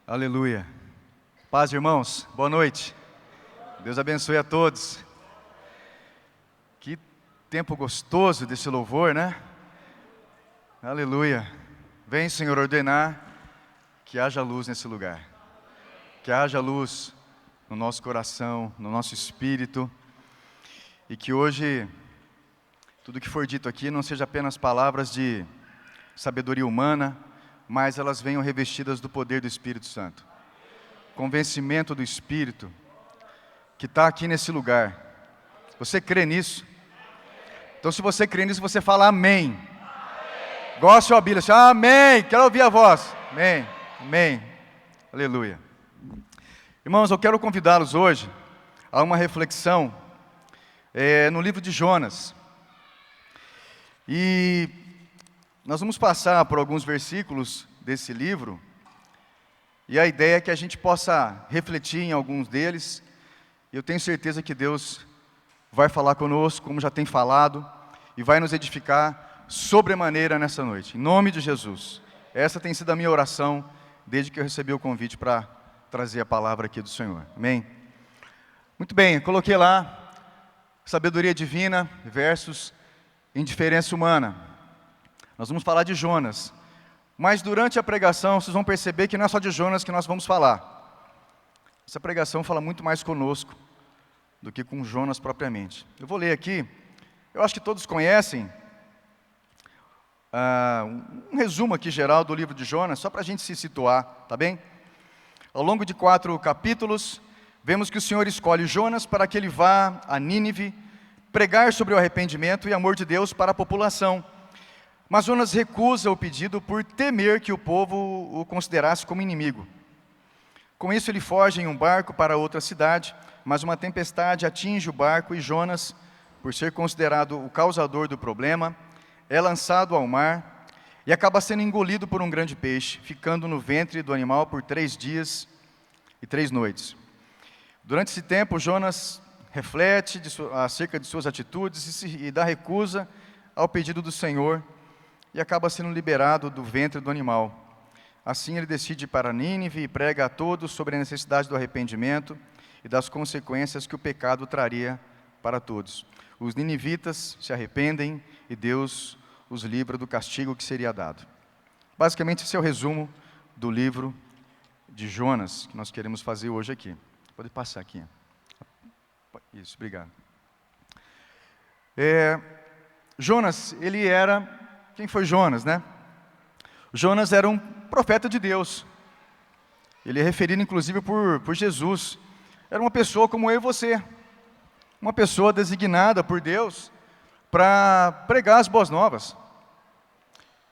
Aleluia. Paz, irmãos. Boa noite. Deus abençoe a todos. Que tempo gostoso desse louvor, né? Aleluia. Vem, Senhor, ordenar que haja luz nesse lugar. Que haja luz no nosso coração, no nosso espírito. E que hoje, tudo que for dito aqui não seja apenas palavras de sabedoria humana, mas elas venham revestidas do poder do Espírito Santo. Convencimento do Espírito que está aqui nesse lugar. Você crê nisso? Então, se você crê nisso, você fala amém. Goste ou Bíblia, assim, amém. Quero ouvir a voz. Amém. Amém. Aleluia. Irmãos, eu quero convidá-los hoje a uma reflexão no livro de Jonas. E nós vamos passar por alguns versículos desse livro, e a ideia é que a gente possa refletir em alguns deles. Eu tenho certeza que Deus vai falar conosco, como já tem falado, e vai nos edificar sobremaneira nessa noite, em nome de Jesus. Essa tem sido a minha oração, desde que eu recebi o convite para trazer a palavra aqui do Senhor. Amém? Muito bem, eu coloquei lá, sabedoria divina versus indiferença humana. Nós vamos falar de Jonas, mas durante a pregação vocês vão perceber que não é só de Jonas que nós vamos falar. Essa pregação fala muito mais conosco do que com Jonas propriamente. Eu vou ler aqui, eu acho que todos conhecem, um resumo aqui geral do livro de Jonas, só para a gente se situar, tá bem? Ao longo de 4 capítulos, vemos que o Senhor escolhe Jonas para que ele vá a Nínive, pregar sobre o arrependimento e amor de Deus para a população. Mas Jonas recusa o pedido por temer que o povo o considerasse como inimigo. Com isso ele foge em um barco para outra cidade, mas uma tempestade atinge o barco e Jonas, por ser considerado o causador do problema, é lançado ao mar e acaba sendo engolido por um grande peixe, ficando no ventre do animal por 3 dias e 3 noites. Durante esse tempo, Jonas reflete acerca de suas atitudes e dá recusa ao pedido do Senhor e acaba sendo liberado do ventre do animal. Assim ele decide ir para Nínive e prega a todos sobre a necessidade do arrependimento e das consequências que o pecado traria para todos. Os ninivitas se arrependem e Deus os livra do castigo que seria dado. Basicamente esse é o resumo do livro de Jonas que nós queremos fazer hoje aqui. Pode passar aqui. Isso, obrigado. Jonas, ele era... Quem foi Jonas, né? Jonas era um profeta de Deus. Ele é referido inclusive por Jesus. Era uma pessoa como eu e você. Uma pessoa designada por Deus para pregar as boas novas.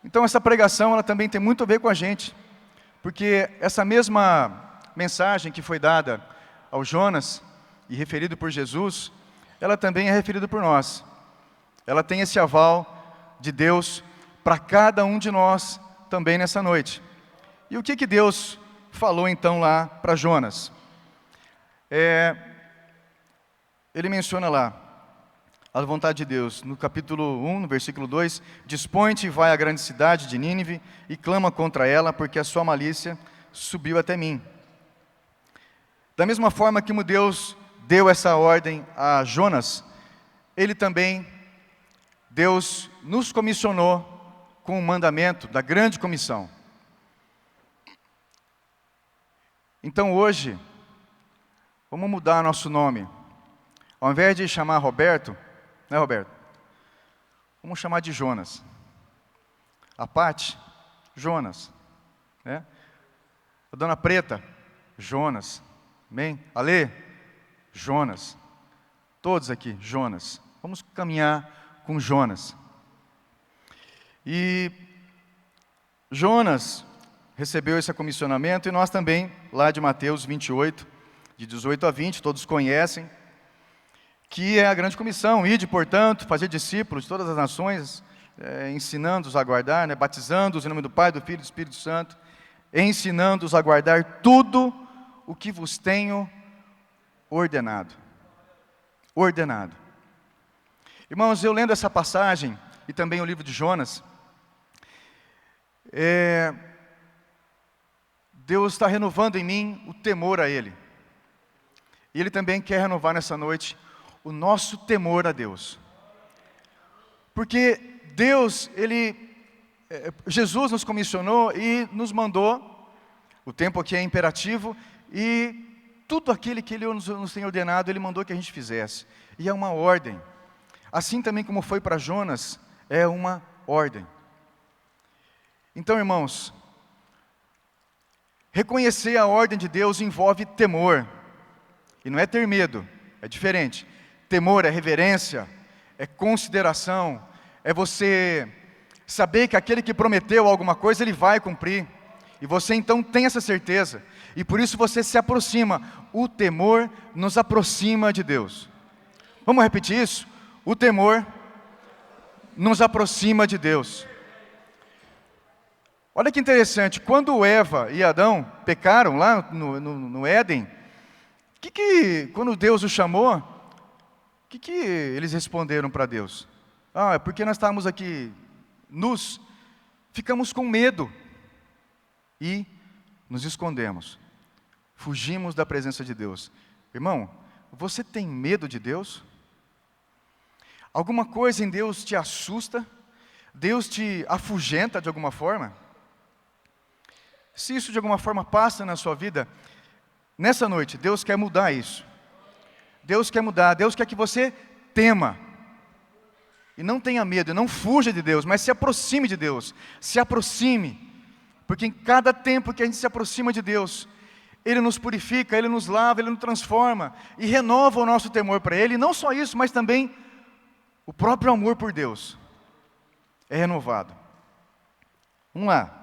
Então essa pregação ela também tem muito a ver com a gente. Porque essa mesma mensagem que foi dada ao Jonas e referido por Jesus, ela também é referida por nós. Ela tem esse aval de Deus para cada um de nós também nessa noite. E o que Deus falou então lá para Jonas? Ele menciona lá a vontade de Deus, no capítulo 1, no versículo 2, dispõe-te e vai à grande cidade de Nínive e clama contra ela, porque a sua malícia subiu até mim. Da mesma forma que Deus deu essa ordem a Jonas, ele também, Deus nos comissionou com o mandamento da grande comissão. Então hoje, vamos mudar nosso nome. Ao invés de chamar Roberto, né Roberto? Vamos chamar de Jonas. A Pati, Jonas. Né? A Dona Preta, Jonas. Amém? Alê, Jonas. Todos aqui, Jonas. Vamos caminhar com Jonas. E Jonas recebeu esse comissionamento e nós também, lá de Mateus 28, de 18 a 20, todos conhecem, que é a grande comissão, ide, portanto, fazer discípulos de todas as nações, ensinando-os a guardar, né, batizando-os em nome do Pai, do Filho e do Espírito Santo, ensinando-os a guardar tudo o que vos tenho ordenado. Ordenado. Irmãos, eu lendo essa passagem, e também o livro de Jonas, Deus está renovando em mim o temor a Ele. E Ele também quer renovar nessa noite o nosso temor a Deus. Porque Deus, Jesus nos comissionou e nos mandou, o tempo aqui é imperativo, e tudo aquilo que Ele nos tem ordenado, Ele mandou que a gente fizesse. E é uma ordem. Assim também como foi para Jonas, é uma ordem. Então, irmãos, reconhecer a ordem de Deus envolve temor. E não é ter medo, é diferente. Temor é reverência, é consideração, é você saber que aquele que prometeu alguma coisa, ele vai cumprir. E você então tem essa certeza. E por isso você se aproxima. O temor nos aproxima de Deus. Vamos repetir isso? O temor nos aproxima de Deus. Olha que interessante, quando Eva e Adão pecaram lá no Éden, quando Deus os chamou, o que eles responderam para Deus? É porque nós estávamos aqui nus, ficamos com medo e nos escondemos, fugimos da presença de Deus. Irmão, você tem medo de Deus? Alguma coisa em Deus te assusta? Deus te afugenta de alguma forma? Se isso de alguma forma passa na sua vida, nessa noite, Deus quer mudar isso. Deus quer mudar, Deus quer que você tema. E não tenha medo, não fuja de Deus, mas se aproxime de Deus. Se aproxime. Porque em cada tempo que a gente se aproxima de Deus, Ele nos purifica, Ele nos lava, Ele nos transforma. E renova o nosso temor para Ele. E não só isso, mas também o próprio amor por Deus é renovado. Vamos lá.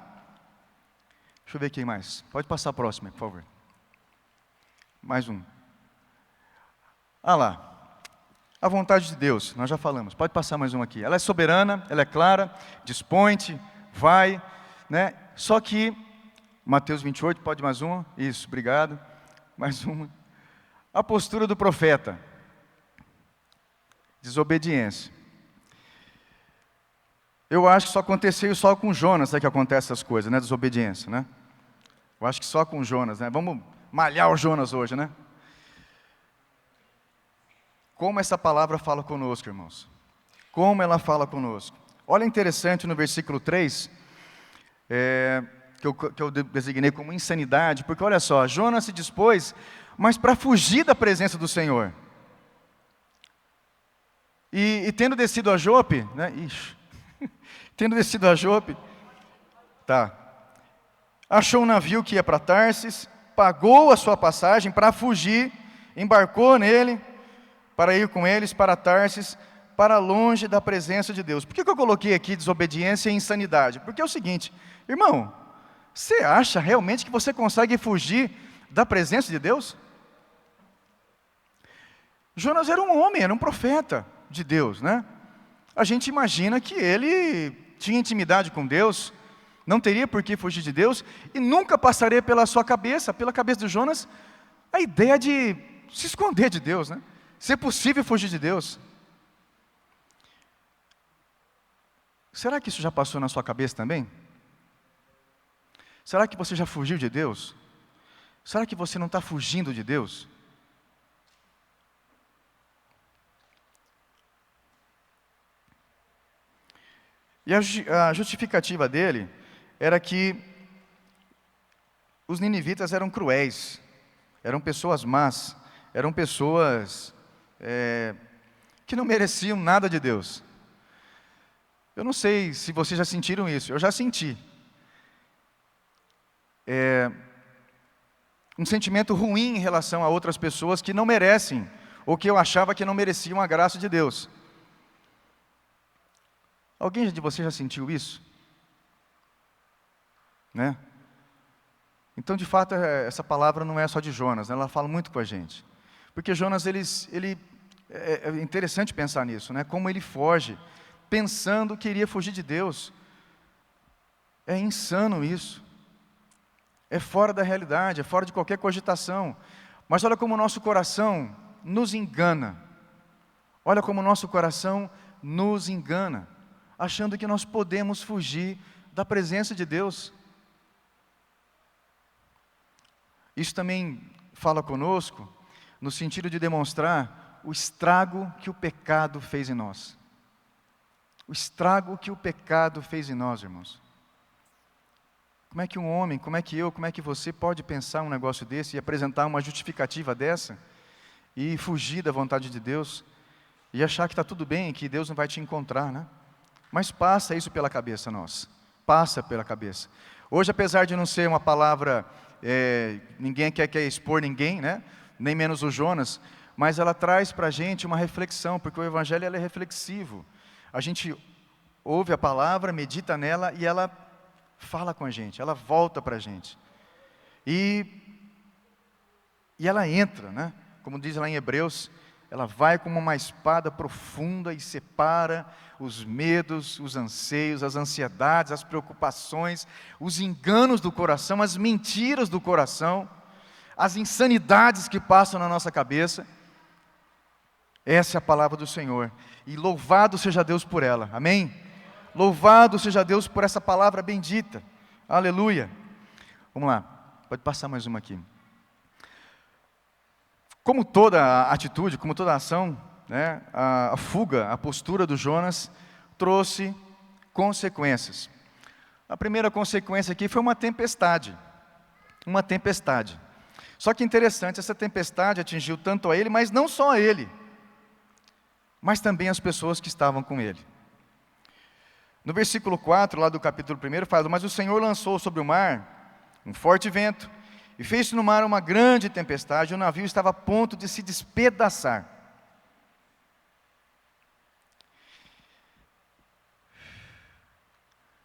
Deixa eu ver quem mais. Pode passar a próxima, por favor. Mais um. Lá. A vontade de Deus, nós já falamos. Pode passar mais um aqui. Ela é soberana, ela é clara, dispõe-te, vai, né? Só que, Mateus 28, pode mais uma? Isso, obrigado. Mais uma. A postura do profeta. Desobediência. Eu acho que só aconteceu só com Jonas, que acontece essas coisas, né? Desobediência, né? Eu acho que só com Jonas, né? Vamos malhar o Jonas hoje, né? Como essa palavra fala conosco, irmãos. Como ela fala conosco. Olha interessante no versículo 3, que eu designei como insanidade, porque olha só, Jonas se dispôs, mas para fugir da presença do Senhor. E tendo descido a Jope, né? Tendo descido a Jope, achou um navio que ia para Tarsis, pagou a sua passagem para fugir, embarcou nele, para ir com eles para Tarsis, para longe da presença de Deus. Por que eu coloquei aqui desobediência e insanidade? Porque é o seguinte, irmão, você acha realmente que você consegue fugir da presença de Deus? Jonas era um homem, era um profeta de Deus, né? A gente imagina que ele tinha intimidade com Deus, não teria por que fugir de Deus, e nunca passaria pela sua cabeça, pela cabeça de Jonas, a ideia de se esconder de Deus, né? Se é possível fugir de Deus. Será que isso já passou na sua cabeça também? Será que você já fugiu de Deus? Será que você não está fugindo de Deus? E a justificativa dele era que os ninivitas eram cruéis, eram pessoas más, eram pessoas que não mereciam nada de Deus. Eu não sei se vocês já sentiram isso, eu já senti. Um sentimento ruim em relação a outras pessoas que não merecem, ou que eu achava que não mereciam a graça de Deus. Alguém de vocês já sentiu isso? Né? Então, de fato, essa palavra não é só de Jonas, né? Ela fala muito com a gente. Porque Jonas, é interessante pensar nisso, né? Como ele foge, pensando que iria fugir de Deus. É insano isso. É fora da realidade, é fora de qualquer cogitação. Mas olha como o nosso coração nos engana. Olha como o nosso coração nos engana, achando que nós podemos fugir da presença de Deus. Isso também fala conosco no sentido de demonstrar o estrago que o pecado fez em nós. O estrago que o pecado fez em nós, irmãos. Como é que um homem, como é que eu, como é que você pode pensar um negócio desse e apresentar uma justificativa dessa e fugir da vontade de Deus e achar que está tudo bem, que Deus não vai te encontrar, né? Mas passa isso pela cabeça nossa, passa pela cabeça. Hoje, apesar de não ser uma palavra, ninguém quer expor ninguém, né? Nem menos o Jonas, mas ela traz para a gente uma reflexão, porque o Evangelho é reflexivo. A gente ouve a palavra, medita nela e ela fala com a gente, ela volta para a gente. E ela entra, né? Como diz lá em Hebreus, ela vai como uma espada profunda e separa os medos, os anseios, as ansiedades, as preocupações, os enganos do coração, as mentiras do coração, as insanidades que passam na nossa cabeça. Essa é a palavra do Senhor. E louvado seja Deus por ela. Amém? Louvado seja Deus por essa palavra bendita. Aleluia. Vamos lá. Pode passar mais uma aqui. Como toda atitude, como toda ação, né, a fuga, a postura do Jonas trouxe consequências. A primeira consequência aqui foi uma tempestade. Uma tempestade. Só que interessante, essa tempestade atingiu tanto a ele, mas não só a ele, mas também as pessoas que estavam com ele. No versículo 4, lá do capítulo 1, fala: mas o Senhor lançou sobre o mar um forte vento, e fez no mar uma grande tempestade, e o navio estava a ponto de se despedaçar.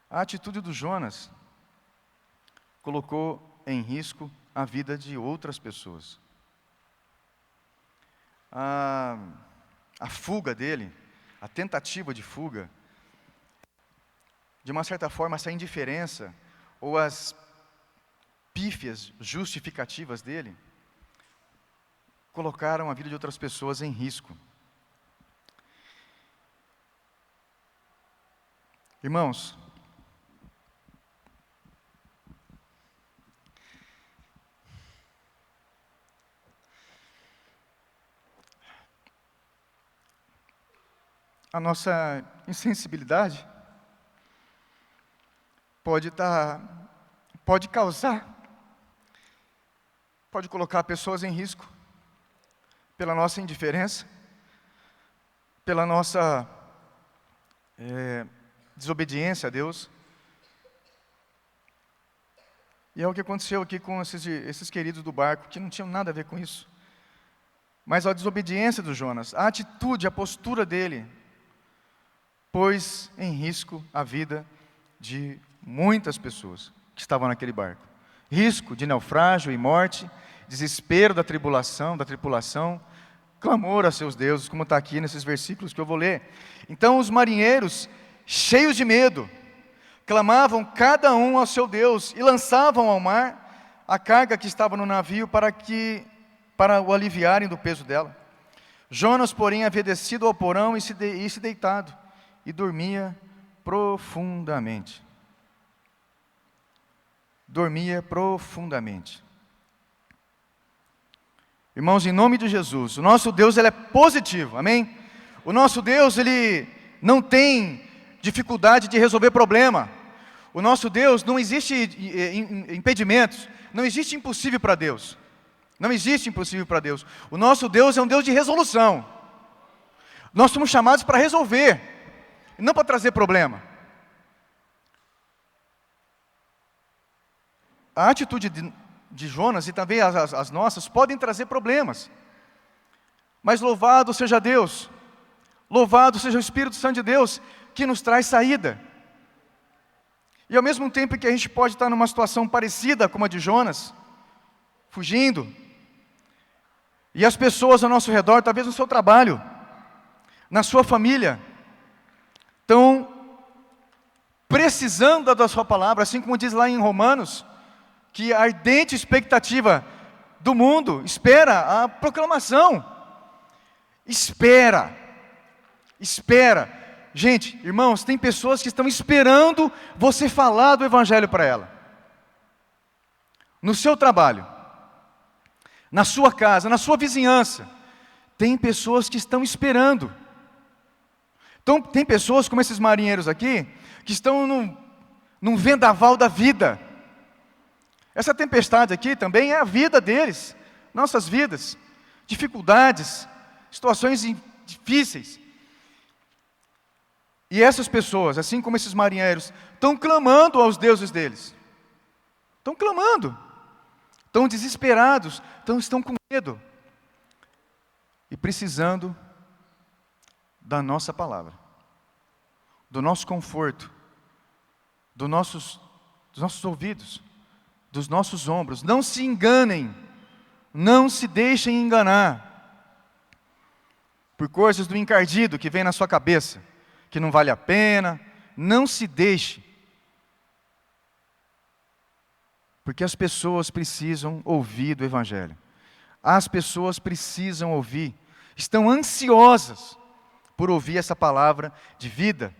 A atitude do Jonas colocou em risco a vida de outras pessoas. A fuga dele, a tentativa de fuga, de uma certa forma, essa indiferença, ou as pífias justificativas dele, colocaram a vida de outras pessoas em risco. Irmãos, a nossa insensibilidade pode causar, pode colocar pessoas em risco, pela nossa indiferença, pela nossa desobediência a Deus. E é o que aconteceu aqui com esses queridos do barco, que não tinham nada a ver com isso. Mas a desobediência do Jonas, a atitude, a postura dele, pôs em risco a vida de muitas pessoas que estavam naquele barco. Risco de naufrágio e morte, desespero da tripulação, clamor a seus deuses, como está aqui nesses versículos que eu vou ler. Então os marinheiros, cheios de medo, clamavam cada um ao seu Deus e lançavam ao mar a carga que estava no navio para o aliviarem do peso dela. Jonas, porém, havia descido ao porão e se deitado, e dormia profundamente. Dormia profundamente. Irmãos, em nome de Jesus, o nosso Deus, ele é positivo, amém? O nosso Deus, ele não tem dificuldade de resolver problema. O nosso Deus, não existe impedimentos, não existe impossível para Deus. Não existe impossível para Deus. O nosso Deus é um Deus de resolução. Nós somos chamados para resolver, não para trazer problema. A atitude de Jonas e também as nossas podem trazer problemas. Mas louvado seja Deus, louvado seja o Espírito Santo de Deus, que nos traz saída. E ao mesmo tempo que a gente pode estar numa situação parecida com a de Jonas, fugindo, e as pessoas ao nosso redor, talvez no seu trabalho, na sua família, estão precisando da sua palavra, assim como diz lá em Romanos, que a ardente expectativa do mundo espera a proclamação. Espera. Gente, irmãos, tem pessoas que estão esperando você falar do Evangelho para ela. No seu trabalho, na sua casa, na sua vizinhança, tem pessoas que estão esperando. Então, tem pessoas como esses marinheiros aqui, que estão num vendaval da vida. Essa tempestade aqui também é a vida deles, nossas vidas, dificuldades, situações difíceis. E essas pessoas, assim como esses marinheiros, estão clamando aos deuses deles. Estão clamando. Estão desesperados. Estão com medo. E precisando da nossa palavra. Do nosso conforto. Dos nossos ouvidos. Dos nossos ombros. Não se enganem. Não se deixem enganar. Por coisas do encardido que vem na sua cabeça. Que não vale a pena, não se deixe. Porque as pessoas precisam ouvir do Evangelho. As pessoas precisam ouvir, estão ansiosas por ouvir essa palavra de vida.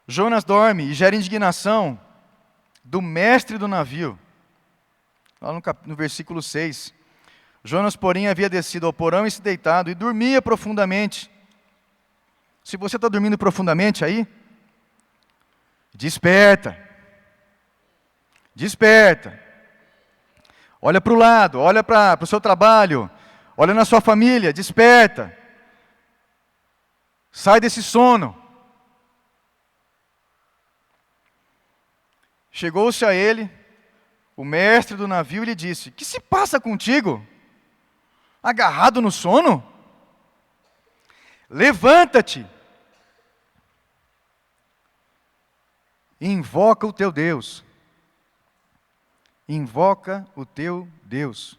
Jonas dorme e gera indignação do mestre do navio. Lá no versículo 6. Jonas, porém, havia descido ao porão e se deitado e dormia profundamente. Se você está dormindo profundamente aí, desperta. Desperta. Olha para o lado, olha para o seu trabalho, olha na sua família, desperta. Sai desse sono. Chegou-se a ele, o mestre do navio, e lhe disse: que se passa contigo? Agarrado no sono? Levanta-te. Invoca o teu Deus. Invoca o teu Deus.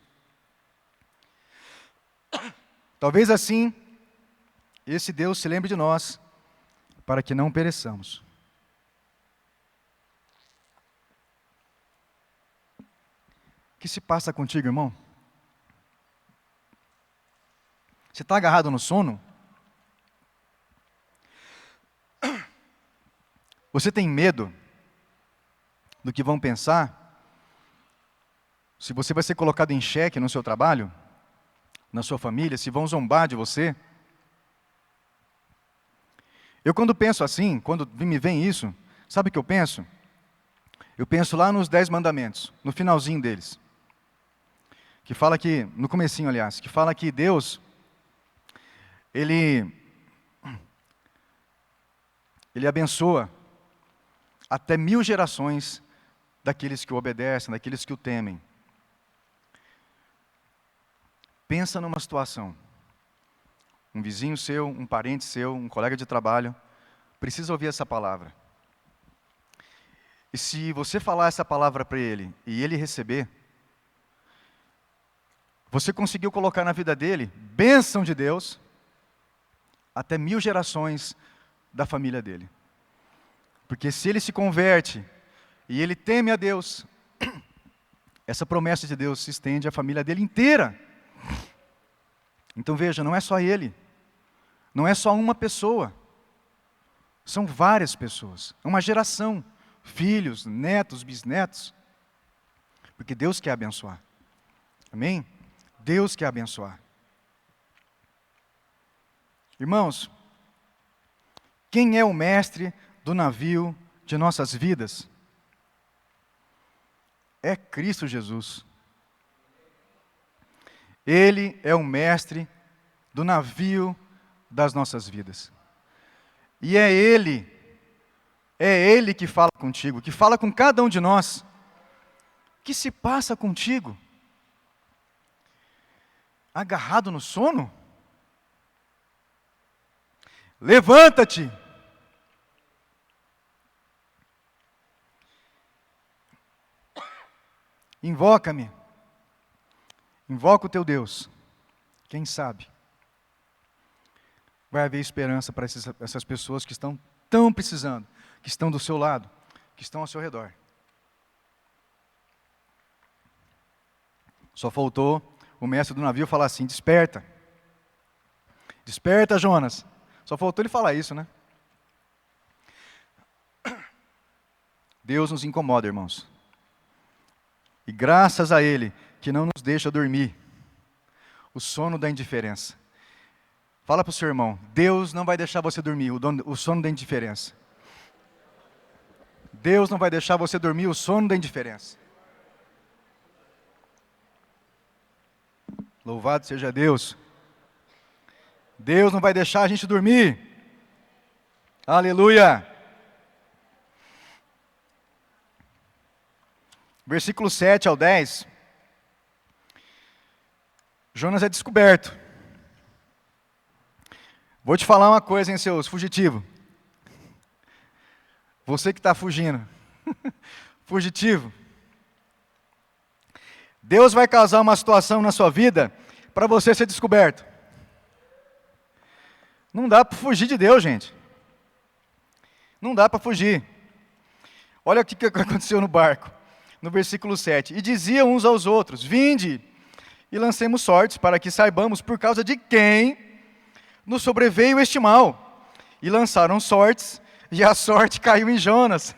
Talvez assim, esse Deus se lembre de nós, para que não pereçamos. O que se passa contigo, irmão? Você está agarrado no sono? Você tem medo do que vão pensar? Se você vai ser colocado em xeque no seu trabalho, na sua família, se vão zombar de você? Eu quando penso assim, quando me vem isso, sabe o que eu penso? Eu penso lá nos 10 mandamentos, no finalzinho deles. Que fala que, no comecinho aliás, que fala que Deus, Ele abençoa até 1000 gerações daqueles que o obedecem, daqueles que o temem. Pensa numa situação. Um vizinho seu, um parente seu, um colega de trabalho, precisa ouvir essa palavra. E se você falar essa palavra para ele, e ele receber, você conseguiu colocar na vida dele, bênção de Deus, até 1000 gerações da família dele. Porque se ele se converte e ele teme a Deus, essa promessa de Deus se estende à família dele inteira. Então veja, não é só ele, não é só uma pessoa, são várias pessoas, é uma geração, filhos, netos, bisnetos, porque Deus quer abençoar, amém? Deus quer abençoar. Irmãos, quem é o mestre do navio de nossas vidas? É Cristo Jesus. Ele é o mestre do navio das nossas vidas. E é Ele que fala contigo, que fala com cada um de nós. O que se passa contigo? Agarrado no sono? Levanta-te! Invoca-me. Invoca o teu Deus. Quem sabe vai haver esperança para essas pessoas que estão tão precisando, que estão do seu lado, que estão ao seu redor. Só faltou o mestre do navio falar assim: desperta. Desperta, Jonas. Só faltou ele falar isso, né? Deus nos incomoda, irmãos. E graças a Ele, que não nos deixa dormir. O sono da indiferença. Fala para o seu irmão, Deus não vai deixar você dormir, o sono da indiferença. Deus não vai deixar você dormir, o sono da indiferença. Louvado seja Deus. Deus não vai deixar a gente dormir. Aleluia. Versículo 7 ao 10. Jonas é descoberto. Vou te falar uma coisa, hein, seus fugitivos. Você que está fugindo. Fugitivo. Deus vai causar uma situação na sua vida para você ser descoberto. Não dá para fugir de Deus, gente. Não dá para fugir. Olha o que aconteceu no barco. No versículo 7. E diziam uns aos outros, vinde e lancemos sortes para que saibamos por causa de quem nos sobreveio este mal. E lançaram sortes, e a sorte caiu em Jonas.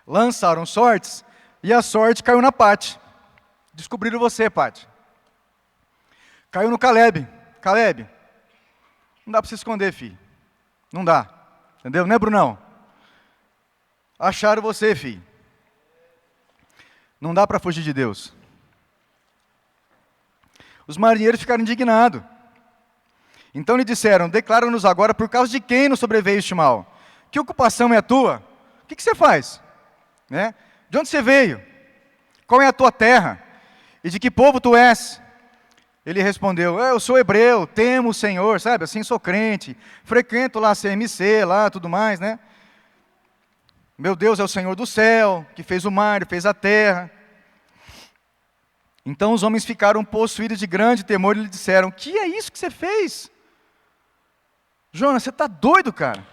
Lançaram sortes, e a sorte caiu na Pati. Descobriram você, Pati. Caiu no Caleb. Caleb, não dá para se esconder, filho. Não dá. Entendeu? Né, Brunão? Acharam você, filho. Não dá para fugir de Deus. Os marinheiros ficaram indignados. Então lhe disseram, declara-nos agora por causa de quem nos sobreveio este mal. Que ocupação é a tua? O que você faz? Né? De onde você veio? Qual é a tua terra? E de que povo tu és? Ele respondeu, eu sou hebreu, temo o Senhor, sabe? Assim, sou crente, frequento lá a CMC, lá, tudo mais, né? Meu Deus é o Senhor do céu, que fez o mar, fez a terra. Então os homens ficaram possuídos de grande temor e lhe disseram, que é isso que você fez? Jonas, você está doido, cara?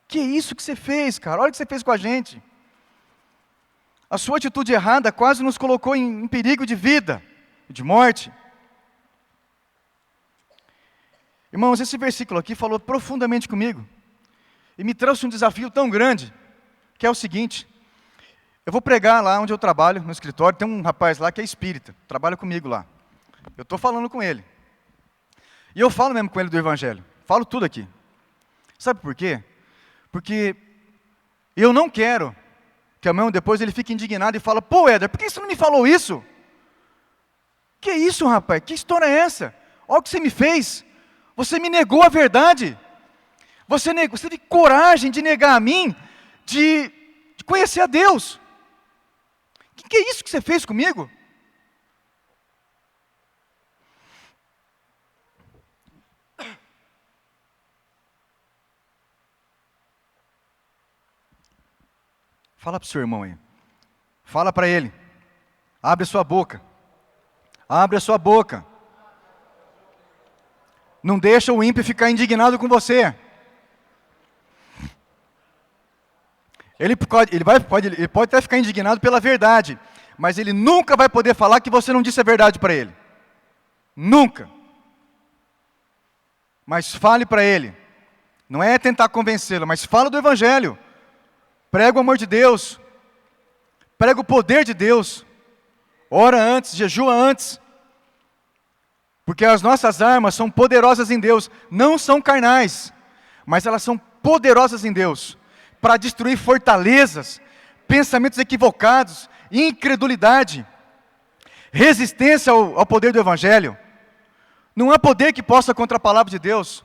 Que é isso que você fez, cara? Olha o que você fez com a gente. A sua atitude errada quase nos colocou em perigo de vida, de morte. Irmãos, esse versículo aqui falou profundamente comigo. E me trouxe um desafio tão grande, que é o seguinte. Eu vou pregar lá onde eu trabalho, no escritório, tem um rapaz lá que é espírita, trabalha comigo lá. Eu estou falando com ele. E eu falo mesmo com ele do Evangelho. Falo tudo aqui. Sabe por quê? Porque eu não quero que amanhã depois ele fique indignado e fala, pô, Éder, por que você não me falou isso? Que isso, rapaz? Que história é essa? Olha o que você me fez. Você me negou a verdade. Você teve coragem de negar a mim, de conhecer a Deus. Que é isso que você fez comigo? Fala para o seu irmão aí. Fala para ele. Abre a sua boca. Abre a sua boca. Não deixa o ímpio ficar indignado com você. Ele pode até ficar indignado pela verdade, mas ele nunca vai poder falar que você não disse a verdade para ele. Nunca. Mas fale para ele. Não é tentar convencê-lo, mas fala do Evangelho. Prega o amor de Deus. Prega o poder de Deus. Ora antes, jejua antes. Porque as nossas armas são poderosas em Deus. Não são carnais, mas elas são poderosas em Deus. Para destruir fortalezas, pensamentos equivocados, incredulidade, resistência ao poder do Evangelho. Não há poder que possa contra a palavra de Deus,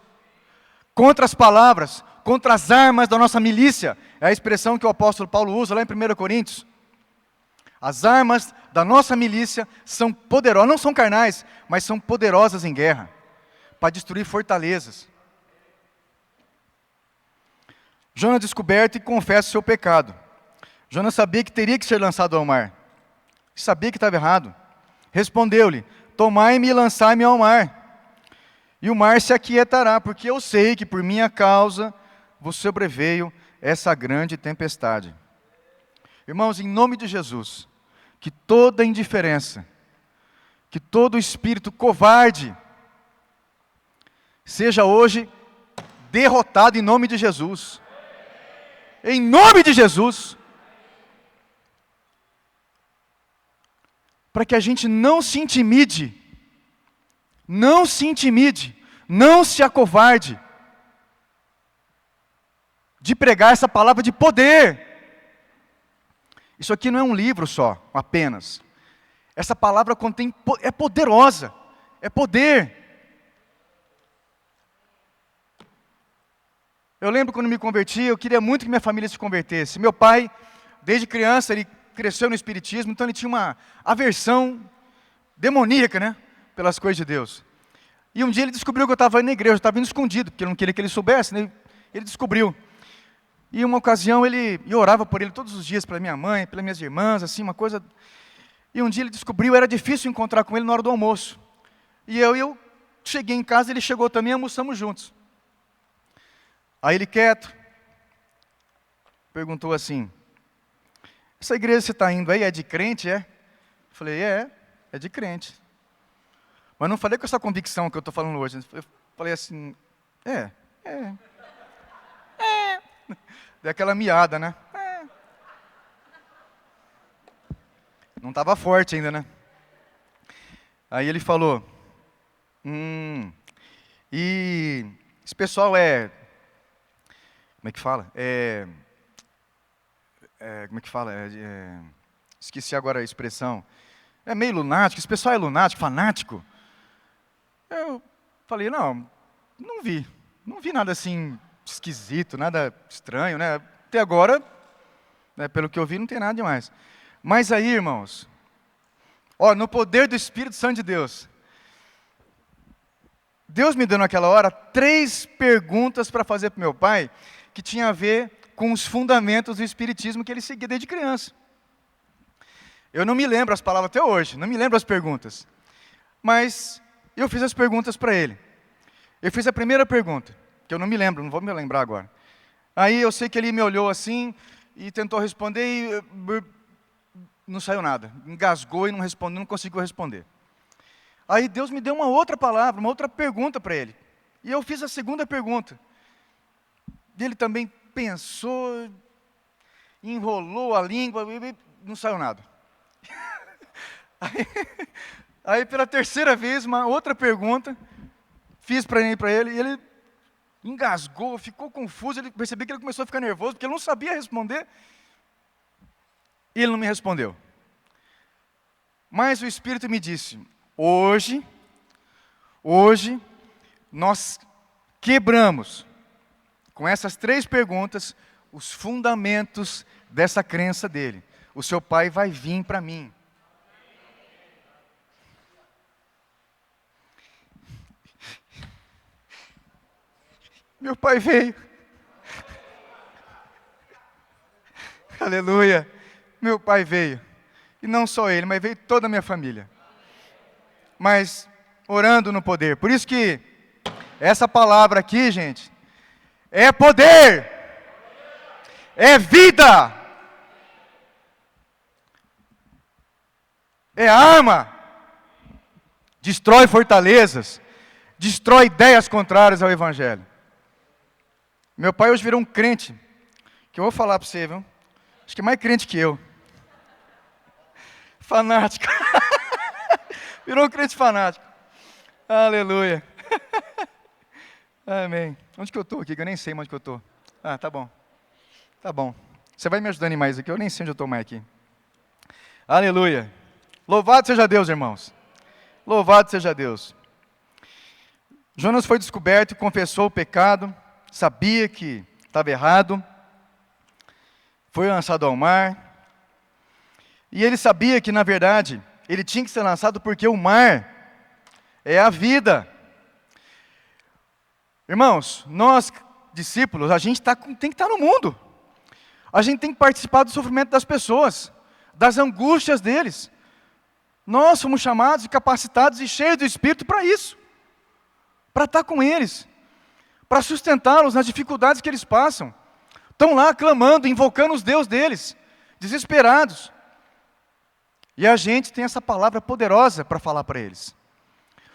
contra as palavras, contra as armas da nossa milícia. É a expressão que o apóstolo Paulo usa lá em 1 Coríntios. As armas da nossa milícia são poderosas, não são carnais, mas são poderosas em guerra, para destruir fortalezas. Jonas descoberto e confessa o seu pecado. Jonas sabia que teria que ser lançado ao mar. Sabia que estava errado. Respondeu-lhe, tomai-me e lançai-me ao mar. E o mar se aquietará, porque eu sei que por minha causa vos sobreveio essa grande tempestade. Irmãos, em nome de Jesus, que toda indiferença, que todo espírito covarde, seja hoje derrotado em nome de Jesus. Em nome de Jesus. Para que a gente não se intimide, não se acovarde de pregar essa palavra de poder. Isso aqui não é um livro só, apenas. Essa palavra é poderosa, é poder. Eu lembro quando me converti, eu queria muito que minha família se convertesse. Meu pai, desde criança, ele cresceu no espiritismo, então ele tinha uma aversão demoníaca, né, pelas coisas de Deus. E um dia ele descobriu que eu estava indo na igreja, eu estava indo escondido, porque eu não queria que ele soubesse, né? Ele descobriu. E uma ocasião eu orava por ele todos os dias, pela minha mãe, pelas minhas irmãs, assim, uma coisa. E um dia ele descobriu, era difícil encontrar com ele na hora do almoço. E eu cheguei em casa, ele chegou também, almoçamos juntos. Aí ele quieto, perguntou assim: essa igreja que você está indo aí é de crente, é? Eu falei, é de crente. Mas não falei com essa convicção que eu estou falando hoje. Eu falei assim, é. Dei aquela miada, né? Não estava forte ainda, né? Aí ele falou, e esse pessoal como é que fala? Como é que fala? Esqueci agora a expressão. É meio lunático, esse pessoal é lunático, fanático. Eu falei, não vi nada assim esquisito, nada estranho, né? Até agora, né, pelo que eu vi, não tem nada demais. Mas aí, irmãos, no poder do Espírito Santo de Deus, Deus me deu naquela hora 3 perguntas para fazer para o meu pai, que tinha a ver com os fundamentos do Espiritismo que ele seguia desde criança. Eu não me lembro as palavras até hoje, não me lembro as perguntas. Mas eu fiz as perguntas para ele. Eu fiz a primeira pergunta, que eu não me lembro, não vou me lembrar agora. Aí eu sei que ele me olhou assim e tentou responder e não saiu nada. Engasgou e não respondeu, não conseguiu responder. Aí Deus me deu uma outra palavra, uma outra pergunta para ele. E eu fiz a segunda pergunta. E ele também pensou, enrolou a língua e não saiu nada. Aí pela terceira vez, uma outra pergunta, fiz para ele, e ele engasgou, ficou confuso, ele percebi que ele começou a ficar nervoso, porque ele não sabia responder, e ele não me respondeu. Mas o Espírito me disse, hoje, nós quebramos, com essas 3 perguntas, os fundamentos dessa crença dele. O seu pai vai vir para mim. Meu pai veio. Aleluia. Meu pai veio. E não só ele, mas veio toda a minha família. Mas orando no poder. Por isso que essa palavra aqui, gente, é poder. É vida. É arma. Destrói fortalezas. Destrói ideias contrárias ao Evangelho. Meu pai hoje virou um crente, que eu vou falar para você, viu? Acho que é mais crente que eu. Fanático. Virou um crente fanático. Aleluia. Amém. Onde que eu estou aqui? Que eu nem sei onde que eu estou. Ah, tá bom. Tá bom. Você vai me ajudando em mais aqui, eu nem sei onde eu estou mais aqui. Aleluia. Louvado seja Deus, irmãos. Louvado seja Deus. Jonas foi descoberto e confessou o pecado. Sabia que estava errado, foi lançado ao mar, e ele sabia que, na verdade, ele tinha que ser lançado porque o mar é a vida. Irmãos, nós, discípulos, a gente tem que estar no mundo, a gente tem que participar do sofrimento das pessoas, das angústias deles. Nós somos chamados e capacitados e cheios do Espírito para isso, para estar com eles, para sustentá-los nas dificuldades que eles passam. Estão lá clamando, invocando os deuses deles, desesperados. E a gente tem essa palavra poderosa para falar para eles.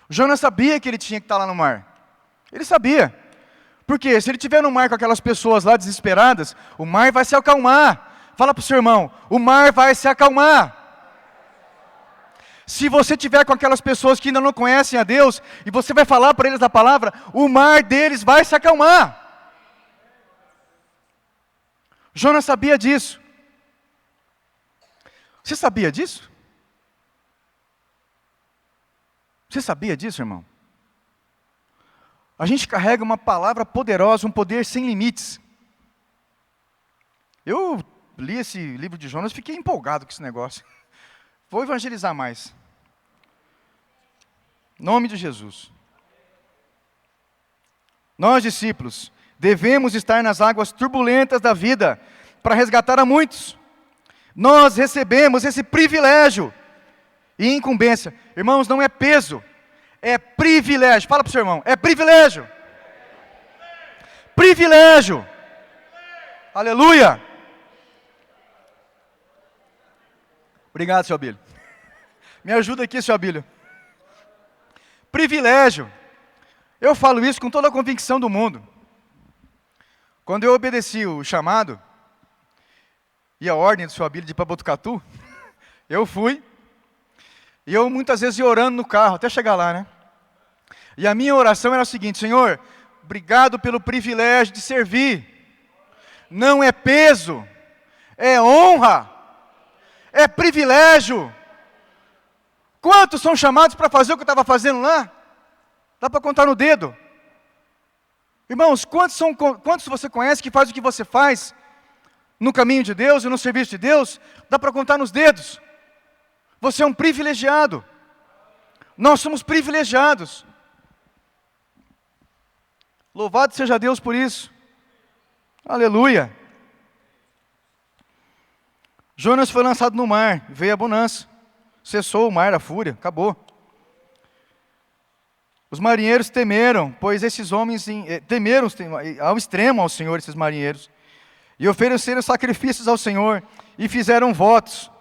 Jonas sabia que ele tinha que estar lá no mar. Ele sabia. Porque se ele estiver no mar com aquelas pessoas lá desesperadas, o mar vai se acalmar. Fala para o seu irmão, o mar vai se acalmar. Se você estiver com aquelas pessoas que ainda não conhecem a Deus, e você vai falar para eles da palavra, o mar deles vai se acalmar. Jonas sabia disso. Você sabia disso? Você sabia disso, irmão? A gente carrega uma palavra poderosa, um poder sem limites. Eu li esse livro de Jonas e fiquei empolgado com esse negócio. Vou evangelizar mais. Em nome de Jesus. Nós, discípulos, devemos estar nas águas turbulentas da vida para resgatar a muitos. Nós recebemos esse privilégio e incumbência. Irmãos, não é peso, é privilégio. Fala para o seu irmão, é privilégio. Privilégio. Aleluia. Obrigado, seu Abílio. Me ajuda aqui, seu Abílio. Privilégio. Eu falo isso com toda a convicção do mundo. Quando eu obedeci o chamado e a ordem do seu Abílio de ir para Botucatu, eu fui. E eu muitas vezes ia orando no carro, até chegar lá, né? E a minha oração era a seguinte: Senhor, obrigado pelo privilégio de servir. Não é peso, é honra, é privilégio. Quantos são chamados para fazer o que eu estava fazendo lá? Dá para contar no dedo. Irmãos, quantos você conhece que faz o que você faz no caminho de Deus e no serviço de Deus? Dá para contar nos dedos. Você é um privilegiado. Nós somos privilegiados. Louvado seja Deus por isso. Aleluia. Jonas foi lançado no mar, veio a bonança. Cessou o mar, a fúria, acabou. Os marinheiros temeram, pois esses homens temeram ao extremo ao Senhor, esses marinheiros. E ofereceram sacrifícios ao Senhor e fizeram votos.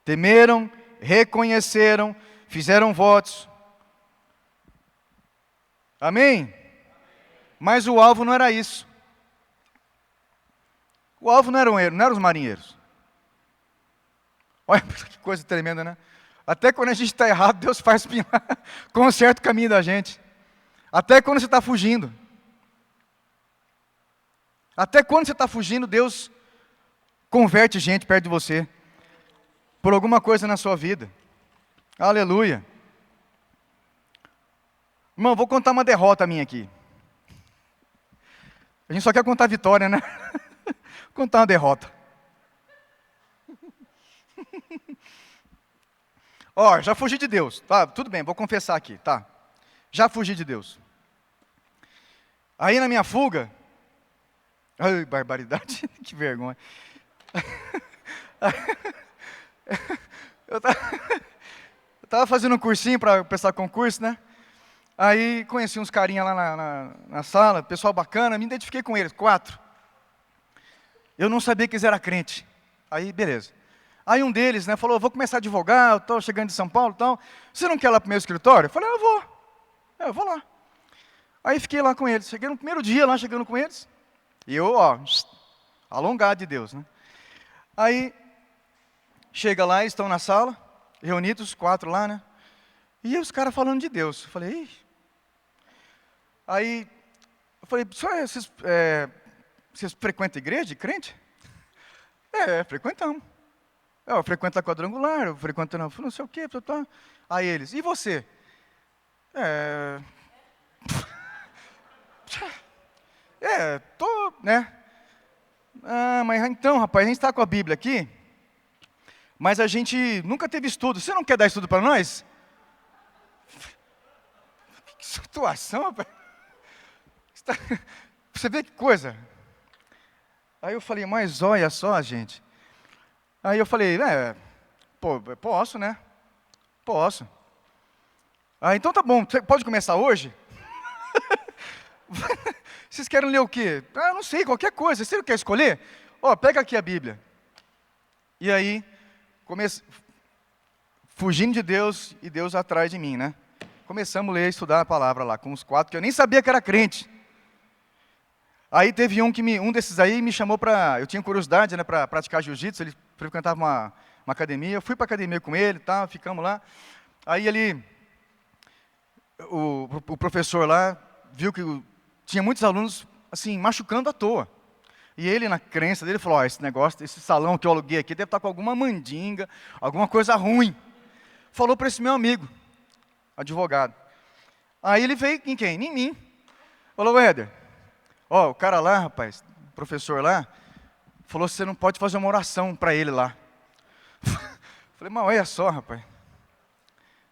Temeram, reconheceram, fizeram votos. Amém? Mas o alvo não era isso. O alvo não eram os marinheiros. Olha que coisa tremenda, né? Até quando a gente está errado, Deus faz conserta o caminho da gente. Até quando você está fugindo. Até quando você está fugindo, Deus converte gente perto de você. Por alguma coisa na sua vida. Aleluia. Irmão, vou contar uma derrota minha aqui. A gente só quer contar vitória, né? Vou contar uma derrota. Ó, já fugi de Deus. Tá, tudo bem, vou confessar aqui, tá? Já fugi de Deus. Aí na minha fuga, ai, barbaridade, que vergonha. Eu estava fazendo um cursinho para prestar concurso, né? Aí conheci uns carinhas lá na sala, pessoal bacana, me identifiquei com eles, 4. Eu não sabia que eles eram crentes. Aí, beleza. Aí um deles, né, falou, vou começar a advogar, eu estou chegando de São Paulo e tal. Você não quer ir lá para o meu escritório? Eu falei, eu vou. Eu vou lá. Aí fiquei lá com eles. Cheguei no primeiro dia lá, chegando com eles. E eu, ó, alongado de Deus, né? Aí, chega lá, estão na sala, reunidos, os 4 lá, né? E os caras falando de Deus. Eu falei, ih. Aí, eu falei, vocês frequentam a igreja de crente? Frequentamos. Eu frequento a quadrangular, eu frequento não sei o quê. Tá. Aí eles, e você? Tô, né? Ah, mas então, rapaz, a gente está com a Bíblia aqui, mas a gente nunca teve estudo. Você não quer dar estudo para nós? Que situação, rapaz. Você vê que coisa. Aí eu falei, mas olha só, gente. Aí eu falei, posso, né? Posso. Ah, então tá bom, você pode começar hoje? Vocês querem ler o quê? Ah, não sei, qualquer coisa. Você não quer escolher? Ó, pega aqui a Bíblia. E aí, fugindo de Deus e Deus atrás de mim, né? começamos a ler e estudar a palavra lá, com os 4, que eu nem sabia que era crente. Aí teve um desses aí me chamou para, eu tinha curiosidade, né, para praticar jiu-jitsu, ele frequentava uma academia, eu fui para a academia com ele, tá, ficamos lá. Aí o professor lá viu que tinha muitos alunos, assim, machucando à toa. E ele, na crença dele, falou, esse negócio, esse salão que eu aluguei aqui deve estar com alguma mandinga, alguma coisa ruim. Falou para esse meu amigo, advogado. Aí ele veio em quem? Em mim. Falou, Éder, o cara lá, rapaz, o professor lá, falou que você não pode fazer uma oração para ele lá. Falei, mas olha só, rapaz,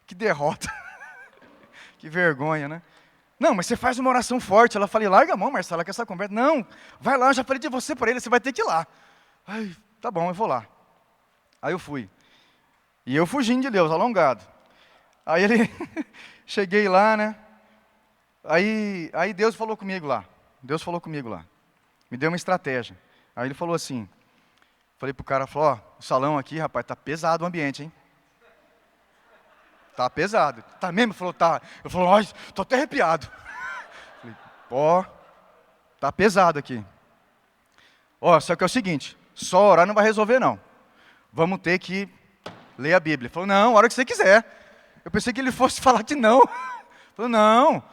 que derrota, que vergonha, né? Não, mas você faz uma oração forte. Ela falei, larga a mão, Marcela, que essa conversa. Não, vai lá, eu já falei de você para ele, você vai ter que ir lá. Ai, tá bom, eu vou lá. Aí eu fui. E eu fugindo de Deus, alongado. Aí cheguei lá, né? Aí Deus falou comigo lá. Me deu uma estratégia. Aí ele falou assim, falei pro cara, falou, o salão aqui, rapaz, tá pesado o ambiente, hein? Tá pesado. Tá mesmo? Ele falou, tá. Eu falei, ai, tô até arrepiado. Falei, tá pesado aqui. Só que é o seguinte, só orar não vai resolver não. Vamos ter que ler a Bíblia. Ele falou, não, a hora que você quiser. Eu pensei que ele fosse falar que não. Ele falou, não.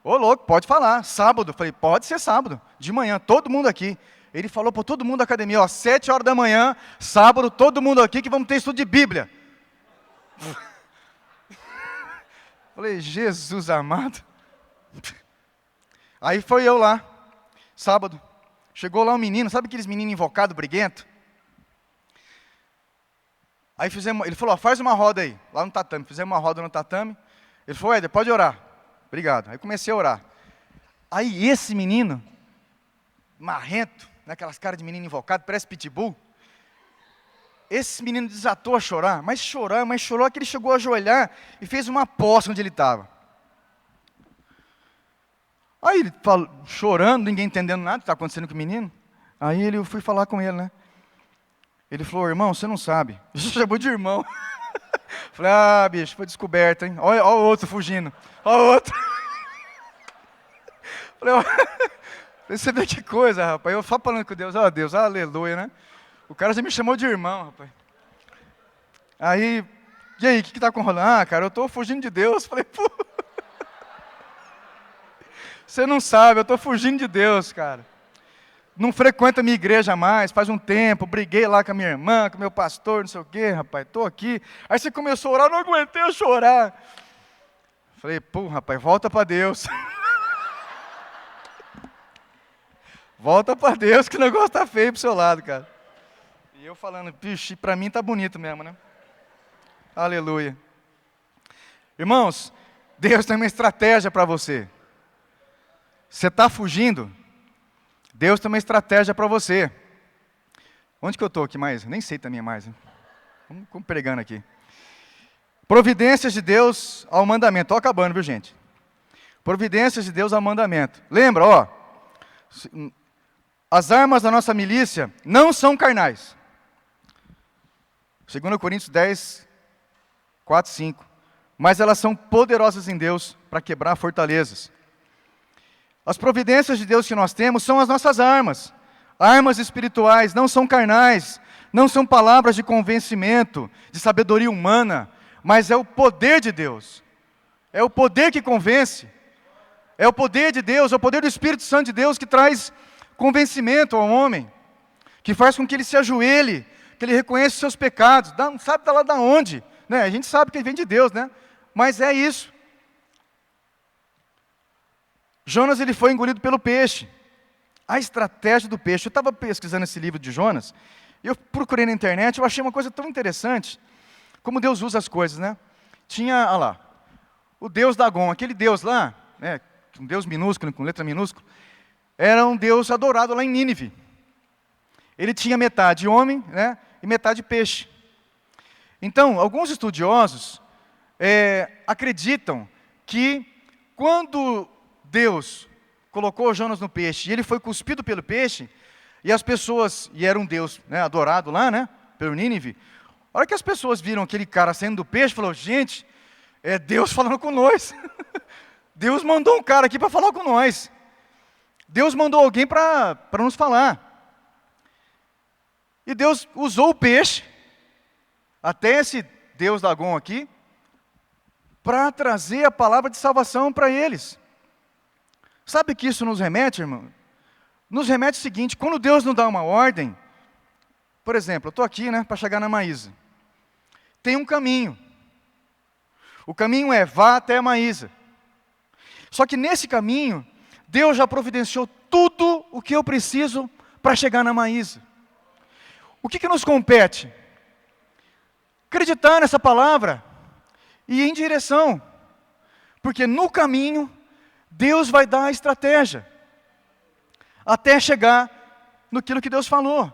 Ô louco, pode falar. Sábado. Eu falei, pode ser sábado. De manhã, todo mundo aqui. Ele falou para todo mundo da academia, 7 horas da manhã, sábado, todo mundo aqui que vamos ter estudo de Bíblia. Falei, Jesus amado. Aí foi eu lá, sábado. Chegou lá um menino, sabe aqueles meninos invocados, briguento? Aí ele falou, faz uma roda aí, lá no tatame. Fizemos uma roda no tatame. Ele falou, Éder, pode orar. Obrigado. Aí comecei a orar. Aí esse menino, marrento, naquelas caras de menino invocado, parece pitbull. Esse menino desatou a chorar, mas chorou, que ele chegou a ajoelhar e fez uma poça onde ele estava. Aí ele falou, chorando, ninguém entendendo nada que está acontecendo com o menino. Aí eu fui falar com ele, né? Ele falou, irmão, você não sabe. Ele chamou de irmão. Falei, bicho, foi descoberto, hein? Olha o outro fugindo. Olha o outro. Falei, você vê que coisa, rapaz. Eu só falando com Deus, Deus, aleluia, né? O cara já me chamou de irmão, rapaz. Aí, e aí, o que está rolando? Cara, eu estou fugindo de Deus. Falei, pô. Você não sabe, eu estou fugindo de Deus, cara. Não frequento a minha igreja mais, faz um tempo, briguei lá com a minha irmã, com o meu pastor, não sei o quê, rapaz, estou aqui. Aí você começou a orar, eu não aguentei a chorar. Falei, pô, rapaz, volta para Deus. Volta para Deus, que o negócio está feio pro seu lado, cara. E eu falando, pixe, para mim tá bonito mesmo, né? Aleluia. Irmãos, Deus tem uma estratégia para você. Você está fugindo? Deus tem uma estratégia para você. Onde que eu estou aqui mais? Nem sei também mais. Hein? Vamos pregando aqui. Providências de Deus ao mandamento. Estou acabando, viu, gente? Providências de Deus ao mandamento. Lembra, as armas da nossa milícia não são carnais. 2 Coríntios 10, 4, 5. Mas elas são poderosas em Deus para quebrar fortalezas. As providências de Deus que nós temos são as nossas armas. Armas espirituais, não são carnais. Não são palavras de convencimento, de sabedoria humana. Mas é o poder de Deus. É o poder que convence. É o poder de Deus, é o poder do Espírito Santo de Deus que traz convencimento ao homem. Que faz com que ele se ajoelhe, que ele reconheça os seus pecados, não sabe lá de onde, né? A gente sabe que ele vem de Deus, né? Mas é isso. Jonas, ele foi engolido pelo peixe. A estratégia do peixe. Eu estava pesquisando esse livro de Jonas, e eu procurei na internet, eu achei uma coisa tão interessante, como Deus usa as coisas, né? Tinha, olha lá, o deus Dagon, aquele deus lá, né? Um deus minúsculo, com letra minúscula, era um deus adorado lá em Nínive. Ele tinha metade homem, né? E metade peixe. Então, alguns estudiosos acreditam que quando Deus colocou Jonas no peixe e ele foi cuspido pelo peixe, e as pessoas, e era um Deus, né, adorado lá, né, pelo Nínive, a hora que as pessoas viram aquele cara saindo do peixe, falou, gente, É Deus falando com nós. Deus mandou um cara aqui para falar com nós. Deus mandou alguém para nos falar. E Deus usou o peixe, até esse Deus Dagon aqui, para trazer a palavra de salvação para eles. Sabe o que isso nos remete, irmão? Nos remete o seguinte: quando Deus nos dá uma ordem, por exemplo, eu estou aqui, para chegar na Maísa. Tem um caminho. O caminho é: vá até a Maísa. Só que nesse caminho, Deus já providenciou tudo o que eu preciso para chegar na Maísa. O que nos compete? Acreditar nessa palavra e ir em direção. Porque no caminho, Deus vai dar a estratégia até chegar naquilo que Deus falou.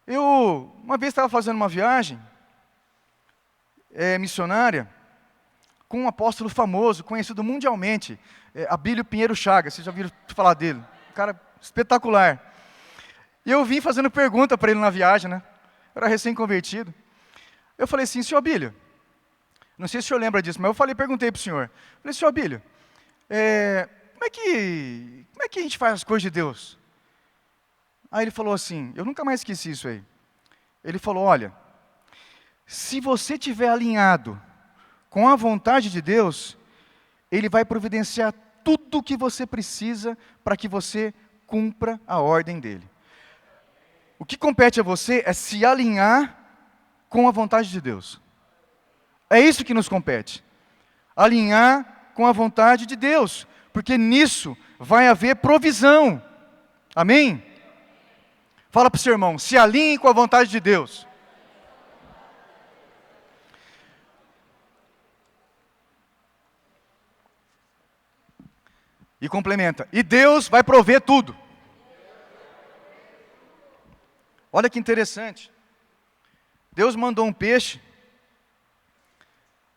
Eu, uma vez, estava fazendo uma viagem missionária com um apóstolo famoso, conhecido mundialmente, Abílio Pinheiro Chagas. Vocês já ouviram falar dele? Um cara espetacular. E eu vim fazendo pergunta para ele na viagem, Eu era recém-convertido. Eu falei assim: senhor Abílio, não sei se o senhor lembra disso, mas perguntei para o senhor. Falei: senhor Abílio, como é que a gente faz as coisas de Deus? Aí ele falou assim, eu nunca mais esqueci isso aí. Ele falou: olha, se você estiver alinhado com a vontade de Deus, Ele vai providenciar tudo o que você precisa para que você cumpra a ordem dEle. O que compete a você é se alinhar com a vontade de Deus. É isso que nos compete. Alinhar com a vontade de Deus, porque nisso vai haver provisão. Amém? Fala para o seu irmão: se alinhe com a vontade de Deus. E complementa: e Deus vai prover tudo. Olha que interessante. Deus mandou um peixe,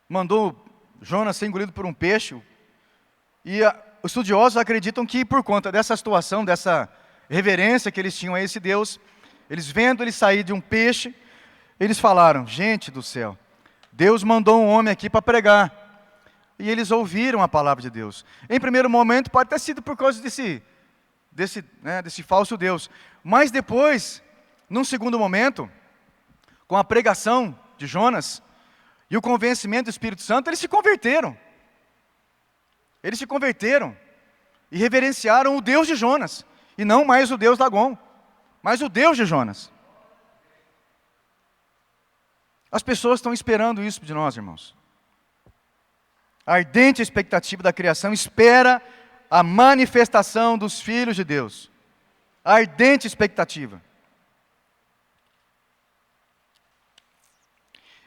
mandou Jonas ser engolido por um peixe, e os estudiosos acreditam que por conta dessa situação, dessa reverência que eles tinham a esse Deus, eles vendo ele sair de um peixe, eles falaram: gente do céu, Deus mandou um homem aqui para pregar. E eles ouviram a palavra de Deus. Em primeiro momento pode ter sido por causa desse falso Deus, mas depois, num segundo momento, com a pregação de Jonas e o convencimento do Espírito Santo, eles se converteram. Eles se converteram e reverenciaram o Deus de Jonas, e não mais o Deus Dagon, mas o Deus de Jonas. As pessoas estão esperando isso de nós, irmãos. A ardente expectativa da criação espera a manifestação dos filhos de Deus. A ardente expectativa.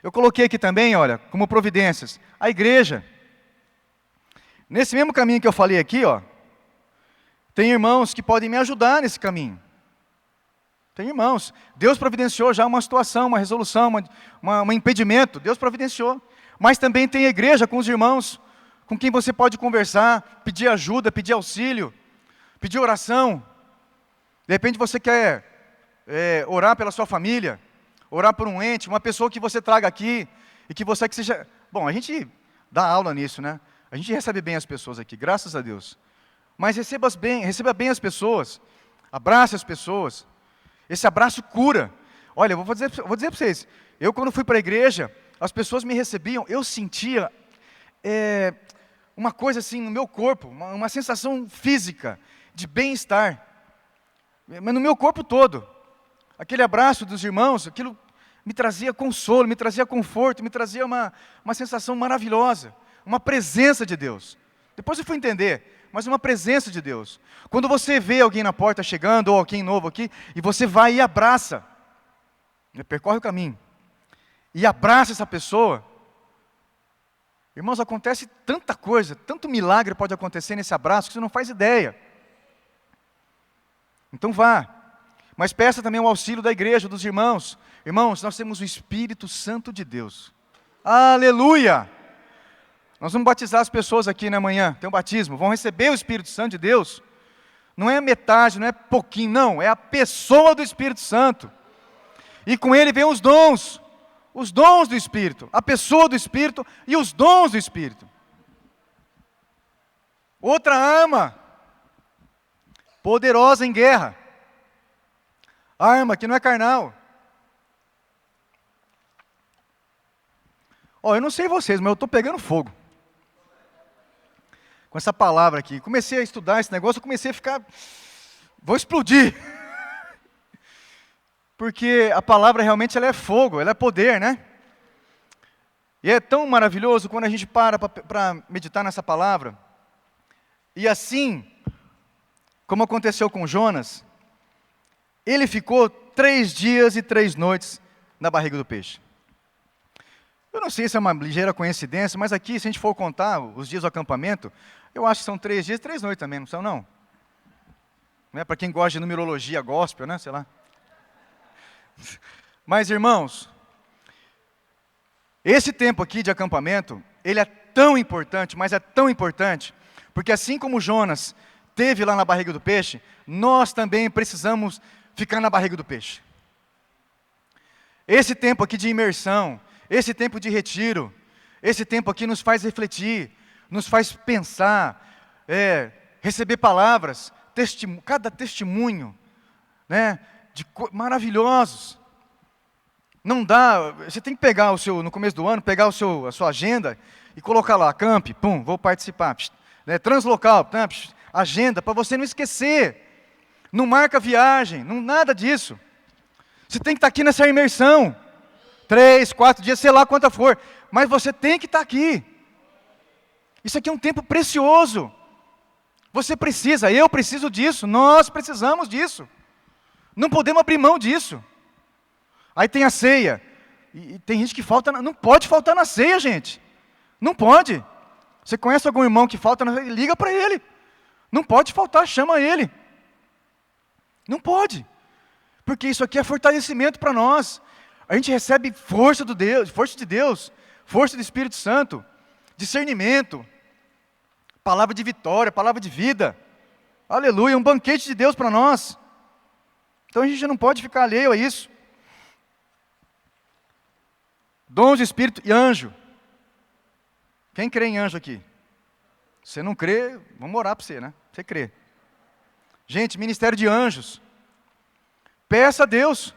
Eu coloquei aqui também, olha, como providências, a igreja. Nesse mesmo caminho que eu falei aqui, tem irmãos que podem me ajudar nesse caminho. Tem irmãos. Deus providenciou já uma situação, uma resolução, um impedimento. Deus providenciou. Mas também tem a igreja com os irmãos, com quem você pode conversar, pedir ajuda, pedir auxílio, pedir oração. De repente você quer orar pela sua família, orar por um ente, uma pessoa que você traga aqui, e que você que seja... Bom, a gente dá aula nisso, A gente recebe bem as pessoas aqui, graças a Deus. Mas receba bem as pessoas, abrace as pessoas. Esse abraço cura. Olha, eu vou dizer para vocês, eu quando fui para a igreja, as pessoas me recebiam, eu sentia uma coisa assim no meu corpo, uma sensação física de bem-estar, mas no meu corpo todo. Aquele abraço dos irmãos, aquilo me trazia consolo, me trazia conforto, me trazia uma sensação maravilhosa, uma presença de Deus. Depois eu fui entender, mas uma presença de Deus. Quando você vê alguém na porta chegando, ou alguém novo aqui, e você vai e abraça, percorre o caminho, e abraça essa pessoa, irmãos, acontece tanta coisa, tanto milagre pode acontecer nesse abraço, que você não faz ideia. Então vá, mas peça também o auxílio da igreja, dos irmãos. Irmãos, nós temos o Espírito Santo de Deus. Aleluia! Nós vamos batizar as pessoas aqui na manhã, tem um batismo, vão receber o Espírito Santo de Deus. Não é metade, não é pouquinho, não, é a pessoa do Espírito Santo. E com ele vem os dons Os dons do Espírito, a pessoa do Espírito e os dons do Espírito. Outra arma, poderosa em guerra. Arma que não é carnal. Eu não sei vocês, mas eu estou pegando fogo com essa palavra aqui. Comecei a estudar esse negócio, eu comecei a ficar... Vou explodir. Porque a palavra realmente ela é fogo, ela é poder, né? E é tão maravilhoso quando a gente para meditar nessa palavra. E assim, como aconteceu com Jonas, ele ficou 3 dias e 3 noites na barriga do peixe. Eu não sei se é uma ligeira coincidência, mas aqui, se a gente for contar os dias do acampamento, eu acho que são 3 dias e 3 noites também, não são não? Para quem gosta de numerologia gospel, né? Sei lá. Mas, irmãos, esse tempo aqui de acampamento, ele é tão importante, mas é tão importante, porque assim como Jonas teve lá na barriga do peixe, nós também precisamos ficar na barriga do peixe. Esse tempo aqui de imersão, esse tempo de retiro, esse tempo aqui nos faz refletir, nos faz pensar, receber palavras, cada testemunho, né, maravilhosos. Não dá, você tem que pegar no começo do ano, pegar a sua agenda e colocar lá, camp, pum, vou participar, né, translocal, agenda, para você não esquecer. Não marca viagem, nada disso. Você tem que estar aqui nessa imersão. 3, 4 dias, sei lá quanta for, mas você tem que estar aqui. Isso aqui é um tempo precioso. Você precisa, eu preciso disso, nós precisamos disso. Não podemos abrir mão disso. Aí tem a ceia, e tem gente que falta, não pode faltar na ceia, gente. Não pode. Você conhece algum irmão que falta na ceia? Liga para ele. Não pode faltar, chama ele. Não pode. Porque isso aqui é fortalecimento para nós. A gente recebe força de Deus, força do Espírito Santo, discernimento, palavra de vitória, palavra de vida. Aleluia, um banquete de Deus para nós. Então a gente não pode ficar alheio a isso. Dons de Espírito e anjo. Quem crê em anjo aqui? Se não crê, vamos orar para você, né? Você crê. Gente, ministério de anjos. Peça a Deus.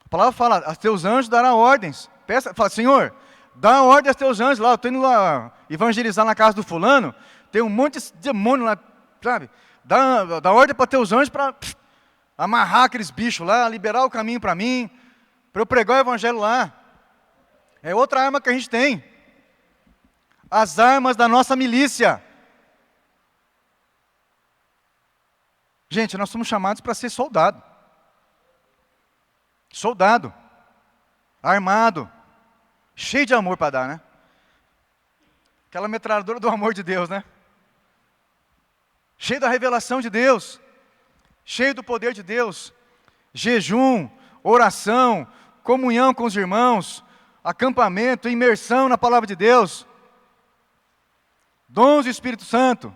A palavra fala, a teus anjos dará ordens. Fala, Senhor, dá ordem aos teus anjos lá. Eu estou indo lá evangelizar na casa do fulano. Tem um monte de demônio lá, sabe? Dá ordem para teus anjos para amarrar aqueles bichos lá, liberar o caminho para mim, para eu pregar o evangelho lá. É outra arma que a gente tem. As armas da nossa milícia. Gente, nós somos chamados para ser soldado. Soldado. Armado. Cheio de amor para dar, né? Aquela metralhadora do amor de Deus, né? Cheio da revelação de Deus. Cheio do poder de Deus. Jejum, oração, comunhão com os irmãos, acampamento, imersão na palavra de Deus. Dons do Espírito Santo.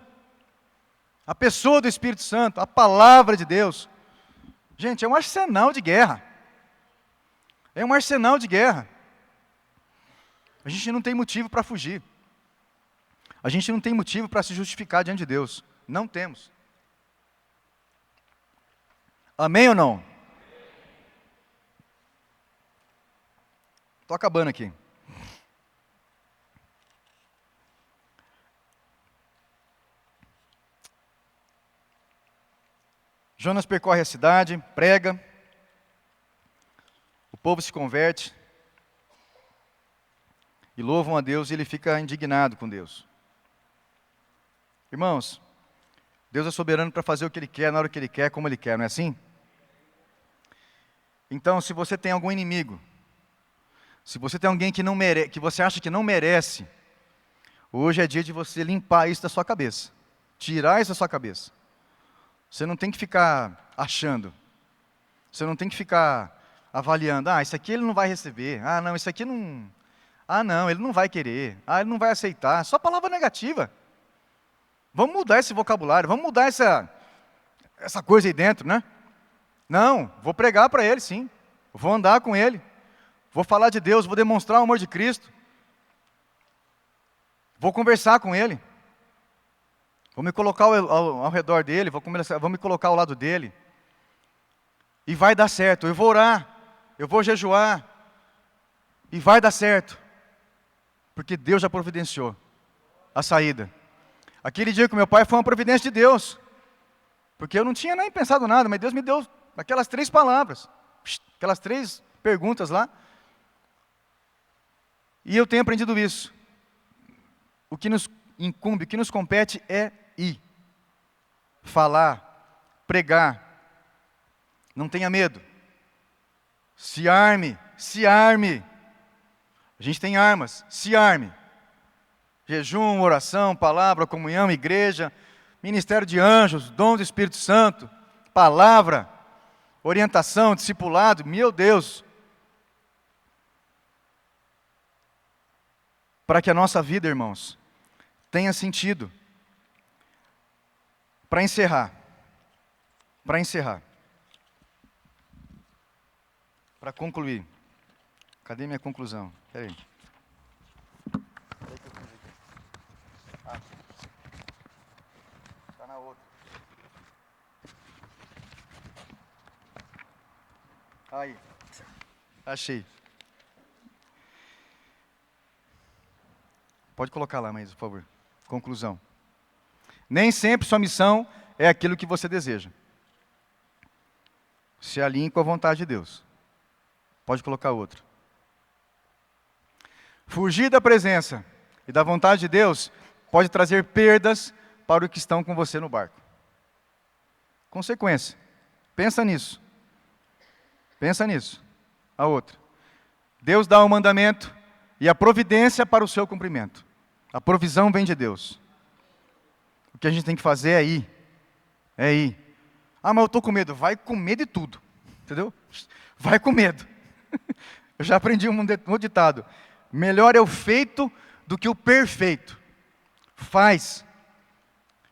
A pessoa do Espírito Santo, a palavra de Deus. Gente, é um arsenal de guerra. É um arsenal de guerra. A gente não tem motivo para fugir. A gente não tem motivo para se justificar diante de Deus. Não temos. Amém ou não? Estou acabando aqui. Jonas percorre a cidade, prega, o povo se converte e louvam a Deus e ele fica indignado com Deus. Irmãos, Deus é soberano para fazer o que Ele quer, na hora que Ele quer, como Ele quer, não é assim? Então, se você tem algum inimigo, se você tem alguém que você acha que não merece, hoje é dia de você limpar isso da sua cabeça, tirar isso da sua cabeça. Você não tem que ficar achando. Você não tem que ficar avaliando. Isso aqui ele não vai receber. Não, isso aqui não... não, ele não vai querer. Ele não vai aceitar. Só palavra negativa. Vamos mudar esse vocabulário. Vamos mudar essa coisa aí dentro, né? Não, vou pregar para ele, sim. Vou andar com ele. Vou falar de Deus, vou demonstrar o amor de Cristo. Vou conversar com Ele. Vou me colocar ao redor dEle, vou me colocar ao lado dEle. E vai dar certo. Eu vou orar, eu vou jejuar. E vai dar certo. Porque Deus já providenciou a saída. Aquele dia com meu pai foi uma providência de Deus. Porque eu não tinha nem pensado nada, mas Deus me deu aquelas 3 palavras. Aquelas 3 perguntas lá. E eu tenho aprendido isso. O que nos incumbe, o que nos compete é ir. Falar, pregar. Não tenha medo. Se arme, se arme. A gente tem armas, se arme. Jejum, oração, palavra, comunhão, igreja, ministério de anjos, dom do Espírito Santo, palavra, orientação, discipulado, meu Deus. Para que a nossa vida, irmãos, tenha sentido. Para encerrar, para concluir. Cadê minha conclusão? Peraí. Está na outra. Aí. Achei. Pode colocar lá, mas por favor. Conclusão. Nem sempre sua missão é aquilo que você deseja. Se alinhe com a vontade de Deus. Pode colocar outra. Fugir da presença e da vontade de Deus pode trazer perdas para os que estão com você no barco. Consequência. Pensa nisso. Pensa nisso. A outra. Deus dá o mandamento e a providência para o seu cumprimento. A provisão vem de Deus. O que a gente tem que fazer é ir. É ir. Ah, mas eu estou com medo. Vai com medo e tudo. Entendeu? Vai com medo. Eu já aprendi um ditado. Melhor é o feito do que o perfeito. Faz.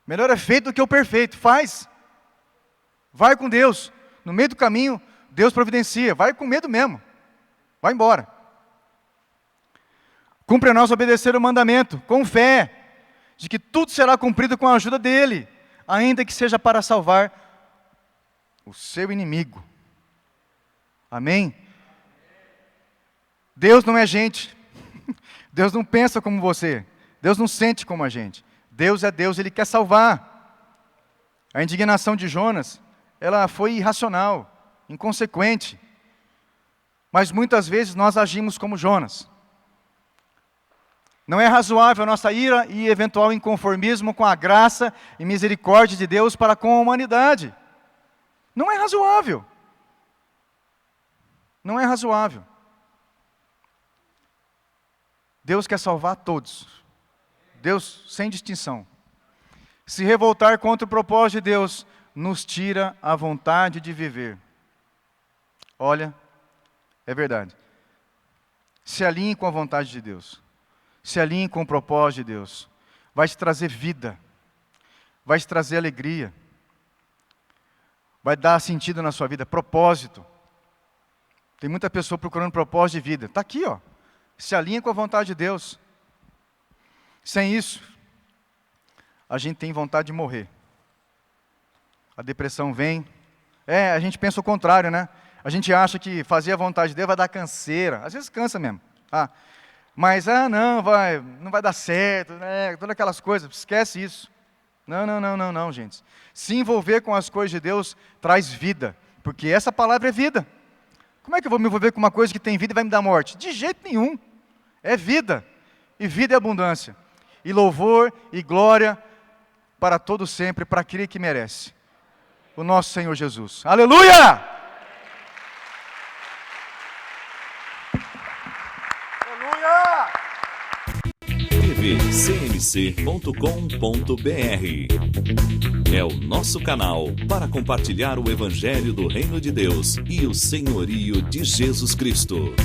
Melhor é feito do que o perfeito. Faz. Vai com Deus. No meio do caminho, Deus providencia. Vai com medo mesmo. Vai embora. Cumpre a nós obedecer o mandamento, com fé, de que tudo será cumprido com a ajuda dEle, ainda que seja para salvar o seu inimigo. Amém? Deus não é gente. Deus não pensa como você. Deus não sente como a gente. Deus é Deus, Ele quer salvar. A indignação de Jonas, ela foi irracional, inconsequente. Mas muitas vezes nós agimos como Jonas. Não é razoável a nossa ira e eventual inconformismo com a graça e misericórdia de Deus para com a humanidade. Não é razoável. Não é razoável. Deus quer salvar todos. Deus sem distinção. Se revoltar contra o propósito de Deus nos tira a vontade de viver. Olha, é verdade. Se alinhe com a vontade de Deus. Se alinhe com o propósito de Deus. Vai te trazer vida. Vai te trazer alegria. Vai dar sentido na sua vida, propósito. Tem muita pessoa procurando propósito de vida. Está aqui, ó. Se alinha com a vontade de Deus. Sem isso, a gente tem vontade de morrer. A depressão vem. A gente pensa o contrário, né? A gente acha que fazer a vontade de Deus vai dar canseira. Às vezes cansa mesmo. Mas, não vai dar certo, né? Todas aquelas coisas, esquece isso. Não, gente. Se envolver com as coisas de Deus traz vida, porque essa palavra é vida. Como é que eu vou me envolver com uma coisa que tem vida e vai me dar morte? De jeito nenhum. É vida, e vida é abundância. E louvor e glória para todo sempre, para aquele que merece. O nosso Senhor Jesus. Aleluia! tvcmc.com.br é o nosso canal para compartilhar o Evangelho do Reino de Deus e o senhorio de Jesus Cristo.